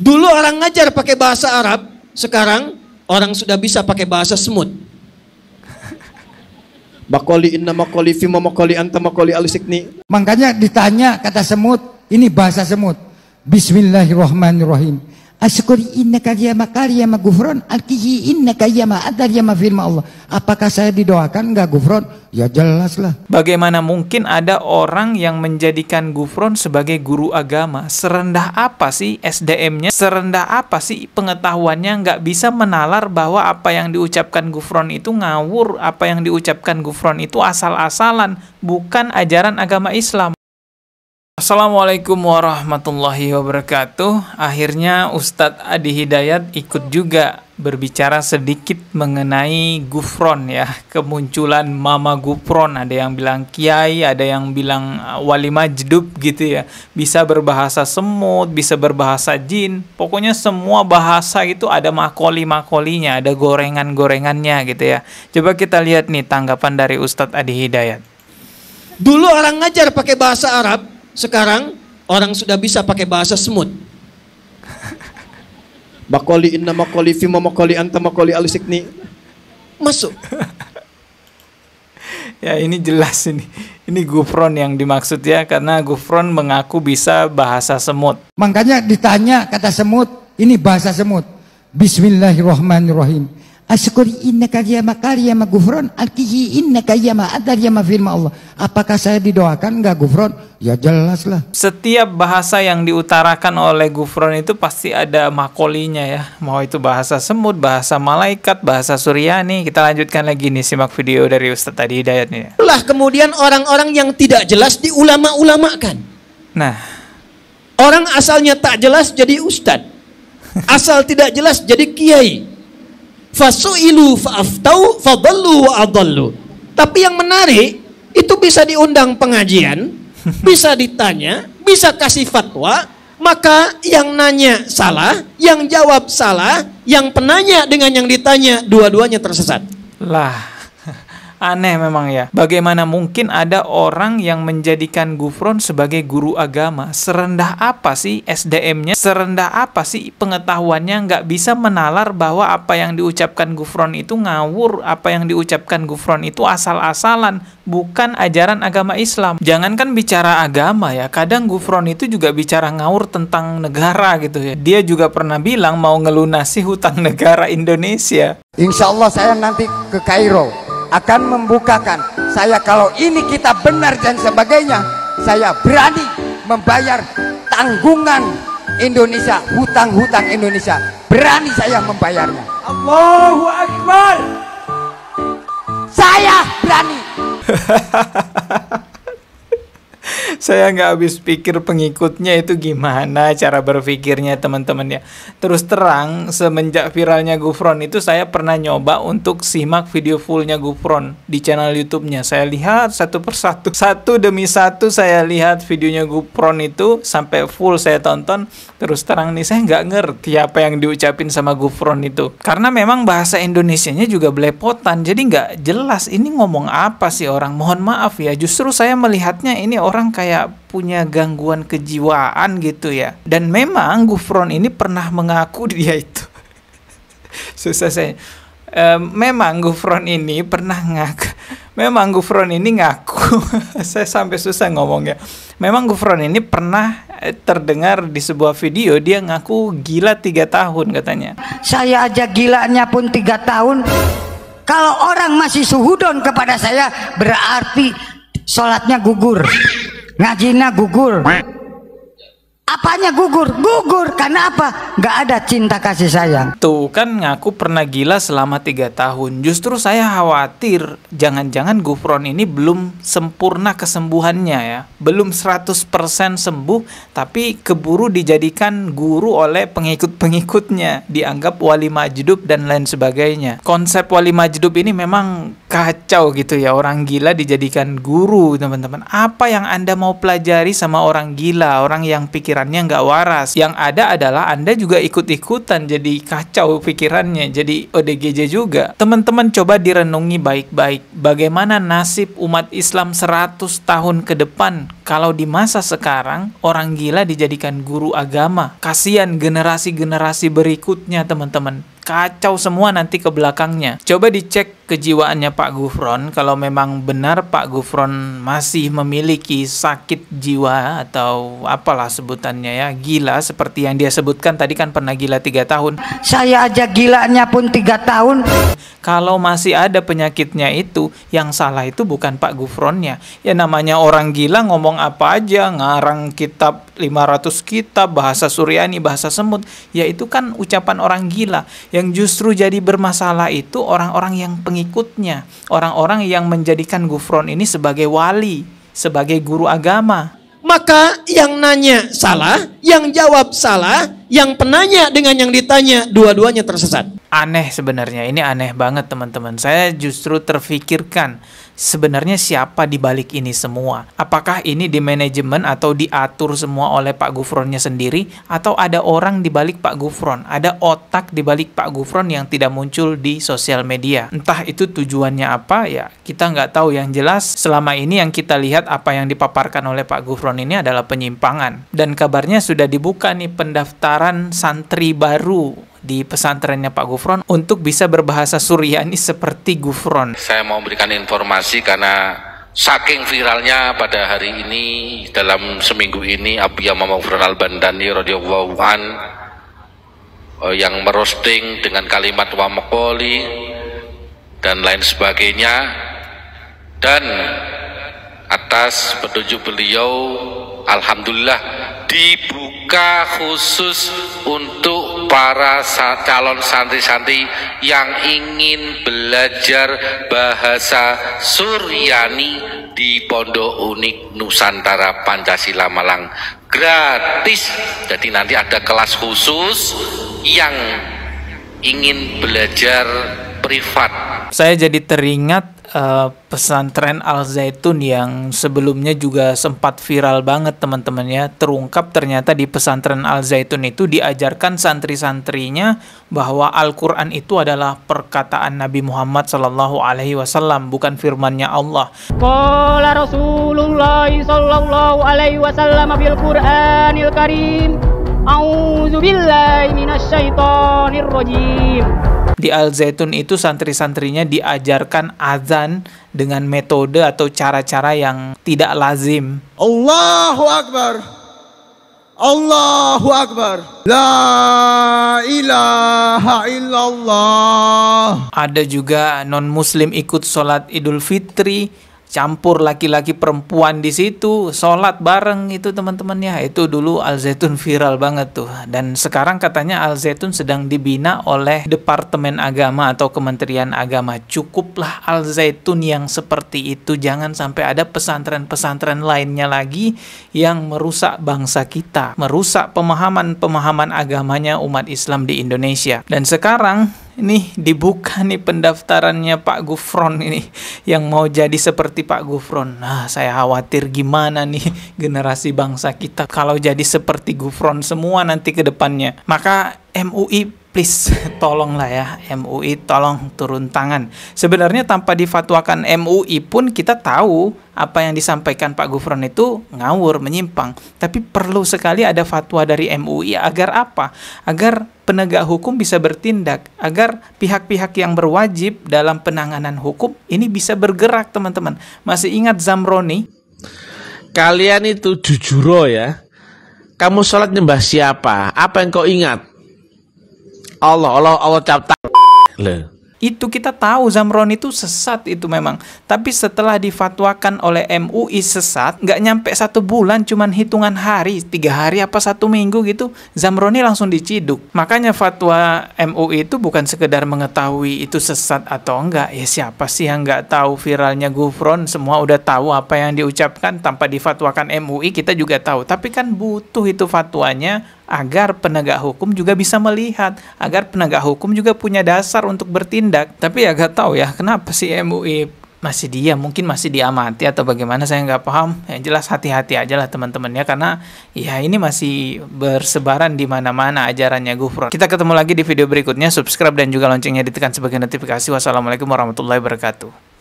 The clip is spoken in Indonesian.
Dulu orang ngajar pakai bahasa Arab, sekarang orang sudah bisa pakai bahasa semut. Makoli inna makoli fima makoli anta makoli alisikni. Makanya ditanya kata semut, ini bahasa semut. Bismillahirrahmanirrahim. Asyukuri innaka ya makariyama gufron alkihi innaka ya ma'adar ya mafirma Allah. Apakah saya didoakan enggak gufron? Ya jelas lah. Bagaimana mungkin ada orang yang menjadikan gufron sebagai guru agama? Serendah apa sih SDM-nya? Serendah apa sih pengetahuannya? Nggak bisa menalar bahwa apa yang diucapkan gufron itu ngawur, apa yang diucapkan gufron itu asal-asalan, bukan ajaran agama Islam. Assalamualaikum warahmatullahi wabarakatuh. Akhirnya Ustadz Adi Hidayat ikut juga berbicara sedikit mengenai gufron ya. Kemunculan Mama Gufron, ada yang bilang kiai, ada yang bilang wali majdub gitu ya. Bisa berbahasa semut, bisa berbahasa jin. Pokoknya semua bahasa itu ada makoli-makolinya, ada gorengan-gorengannya gitu ya. Coba kita lihat nih tanggapan dari Ustadz Adi Hidayat. Dulu orang ngajar pakai bahasa Arab, sekarang orang sudah bisa pakai bahasa semut. Makoli inna makoli fima makoli anta makoli alisikni. Masuk. Ya ini jelas ini. Ini gufron yang dimaksud ya, karena gufron mengaku bisa bahasa semut. Makanya ditanya kata semut, ini bahasa semut. Bismillahirrahmanirrahim. Asyukuri innaka ya makariyama gufron alkihi innaka ya ma'adar ya mafirma Allah. Apakah saya didoakan enggak gufron? Ya jelas lah. Setiap bahasa yang diutarakan oleh gufron itu pasti ada makolinya ya. Mau itu bahasa semut, bahasa malaikat, bahasa suryani. Kita lanjutkan lagi nih, simak video dari Ustadz Adi Hidayat nih. Itulah kemudian orang-orang yang tidak jelas diulama-ulamakan. Nah, orang asalnya tak jelas jadi ustadz, asal tidak jelas jadi kiai. Fasu'ilu fa'aftau fadallu wa adallu. Tapi yang menarik, itu bisa diundang pengajian, bisa ditanya, bisa kasih fatwa, maka yang nanya salah, yang jawab salah, yang penanya dengan yang ditanya dua-duanya tersesat. lah aneh memang ya. Bagaimana mungkin ada orang yang menjadikan gufron sebagai guru agama? Serendah apa sih SDM-nya? Serendah apa sih pengetahuannya? Nggak bisa menalar bahwa apa yang diucapkan gufron itu ngawur, apa yang diucapkan gufron itu asal-asalan, bukan ajaran agama Islam. Jangankan bicara agama ya, kadang gufron itu juga bicara ngawur tentang negara gitu ya. Dia juga pernah bilang mau ngelunasi hutang negara Indonesia. Insya Allah saya nanti ke Kairo akan membukakan. Saya kalau ini kita benar dan sebagainya, saya berani membayar tanggungan Indonesia, hutang-hutang Indonesia. Berani saya membayarnya. Allahu Akbar. Saya berani. Saya nggak habis pikir pengikutnya itu gimana cara berpikirnya teman-teman ya. Terus terang, semenjak viralnya gufron itu saya pernah nyoba untuk simak video fullnya gufron di channel YouTube-nya. Saya lihat satu persatu, satu demi satu saya lihat videonya gufron itu sampai full saya tonton. Terus terang nih, saya nggak ngerti apa yang diucapin sama gufron itu, karena memang bahasa Indonesianya juga belepotan, jadi nggak jelas ini ngomong apa sih orang. Mohon maaf ya, justru saya melihatnya ini orang kayak punya gangguan kejiwaan gitu ya. Dan memang gufron ini pernah mengaku dia itu susah saya. Memang gufron ini pernah ngaku. Memang gufron ini ngaku. Saya sampai susah ngomongnya. Memang gufron ini pernah terdengar di sebuah video dia ngaku gila 3 tahun katanya. Saya aja gilanya pun 3 tahun. Kalau orang masih suhudon kepada saya, berarti sholatnya gugur, ngajinya gugur. Apanya gugur? Gugur karena apa? Nggak ada cinta kasih sayang. Tuh kan ngaku pernah gila selama 3 tahun. Justru saya khawatir jangan-jangan gufron ini belum sempurna kesembuhannya ya. Belum 100% sembuh, tapi keburu dijadikan guru oleh pengikut-pengikutnya, dianggap wali majdub dan lain sebagainya. Konsep wali majdub ini memang kacau gitu ya. Orang gila dijadikan guru, teman-teman. Apa yang Anda mau pelajari sama orang gila, orang yang pikirannya nggak waras? Yang ada adalah Anda juga ikut-ikutan jadi kacau pikirannya, jadi ODGJ juga. Teman-teman coba direnungi baik-baik, bagaimana nasib umat Islam 100 tahun ke depan Kalau di masa sekarang, orang gila dijadikan guru agama. Kasihan generasi-generasi berikutnya, teman-teman. Kacau semua nanti ke belakangnya. Coba dicek kejiwaannya Pak Gufron. Kalau memang benar Pak Gufron masih memiliki sakit jiwa atau apalah sebutannya ya, gila seperti yang dia sebutkan tadi, kan pernah gila 3 tahun. Saya aja gilanya pun 3 tahun. Kalau masih ada penyakitnya itu, yang salah itu bukan Pak Gufronnya. Ya namanya orang gila ngomong apa aja, ngarang kitab 500 kitab, bahasa Suryani, bahasa semut. Ya itu kan ucapan orang gila. Yang justru jadi bermasalah itu orang-orang yang pengikutnya. Orang-orang yang menjadikan Gufron ini sebagai wali, sebagai guru agama. Maka yang nanya salah, yang jawab salah, yang penanya dengan yang ditanya, dua-duanya tersesat. Aneh sebenarnya, ini aneh banget teman-teman. Saya justru terfikirkan, sebenarnya siapa di balik ini semua? Apakah ini di manajemen atau diatur semua oleh Pak Gufronnya sendiri? Atau ada orang di balik Pak Gufron? Ada otak di balik Pak Gufron yang tidak muncul di sosial media? Entah itu tujuannya apa, ya kita nggak tahu. Yang jelas selama ini yang kita lihat apa yang dipaparkan oleh Pak Gufron ini adalah penyimpangan. Dan kabarnya sudah dibuka nih pendaftaran santri baru di pesantrennya Pak Gufron untuk bisa berbahasa Suryani seperti Gufron. Saya mau memberikan informasi karena saking viralnya pada hari ini, dalam seminggu ini, Abu Yamam Gufron Al-Bandani radhiyallahu an yang merosting dengan kalimat wa maqoli dan lain sebagainya, dan atas petunjuk beliau alhamdulillah dibuka khusus untuk para calon santri-santri yang ingin belajar bahasa Suryani di Pondok Unik Nusantara Pancasila Malang, gratis. Jadi nanti ada kelas khusus yang ingin belajar privat. Saya jadi teringat pesantren Al Zaitun yang sebelumnya juga sempat viral banget teman-teman ya. Terungkap ternyata di pesantren Al Zaitun itu diajarkan santri-santrinya bahwa Al-Quran itu adalah perkataan Nabi Muhammad SAW, bukan firmannya Allah. Qala Rasulullah sallallahu alaihi wasallam bil Qur'anil Karim. A'udzu billahi minasyaitonir rajim. Di Al Zaitun itu santri-santrinya diajarkan azan dengan metode atau cara-cara yang tidak lazim. Allahu Akbar, Allahu Akbar, La ilaha illallah. Ada juga non-muslim ikut sholat Idul Fitri, campur laki-laki perempuan di situ, sholat bareng itu teman-teman ya. Itu dulu Al Zaitun viral banget tuh. Dan sekarang katanya Al Zaitun sedang dibina oleh Departemen Agama atau Kementerian Agama. Cukuplah Al Zaitun yang seperti itu, jangan sampai ada pesantren-pesantren lainnya lagi yang merusak bangsa kita, merusak pemahaman-pemahaman agamanya umat Islam di Indonesia. Dan sekarang ini dibuka nih pendaftarannya Pak Gufron ini yang mau jadi seperti Pak Gufron. Nah, saya khawatir gimana nih generasi bangsa kita kalau jadi seperti Gufron semua nanti ke depannya. Maka MUI please tolonglah ya, MUI tolong turun tangan. Sebenarnya tanpa difatwakan MUI pun kita tahu apa yang disampaikan Pak Gufron itu ngawur, menyimpang. Tapi perlu sekali ada fatwa dari MUI agar apa? Agar penegak hukum bisa bertindak, agar pihak-pihak yang berwajib dalam penanganan hukum ini bisa bergerak, teman-teman. Masih ingat Zamroni? Kalian itu jujur ya. Kamu sholat nyembah siapa? Apa yang kau ingat? Allah cap. Itu kita tahu Zamron itu sesat itu memang. Tapi setelah difatwakan oleh MUI sesat, nggak nyampe 1 bulan, cuman hitungan hari, 3 hari apa 1 minggu gitu, Zamroni langsung diciduk. Makanya fatwa MUI itu bukan sekedar mengetahui itu sesat atau enggak. Ya siapa sih yang nggak tahu viralnya Gufron? Semua udah tahu apa yang diucapkan tanpa difatwakan MUI, kita juga tahu. Tapi kan butuh itu fatwanya agar penegak hukum juga bisa melihat, agar penegak hukum juga punya dasar untuk bertindak. Tapi ya gak tahu ya kenapa sih MUI masih diam, mungkin masih diamati atau bagaimana, saya nggak paham. Yang jelas hati-hati aja lah teman-teman ya, karena ya ini masih bersebaran di mana-mana ajarannya Gufron. Kita ketemu lagi di video berikutnya, subscribe dan juga loncengnya ditekan sebagai notifikasi. Wassalamualaikum warahmatullahi wabarakatuh.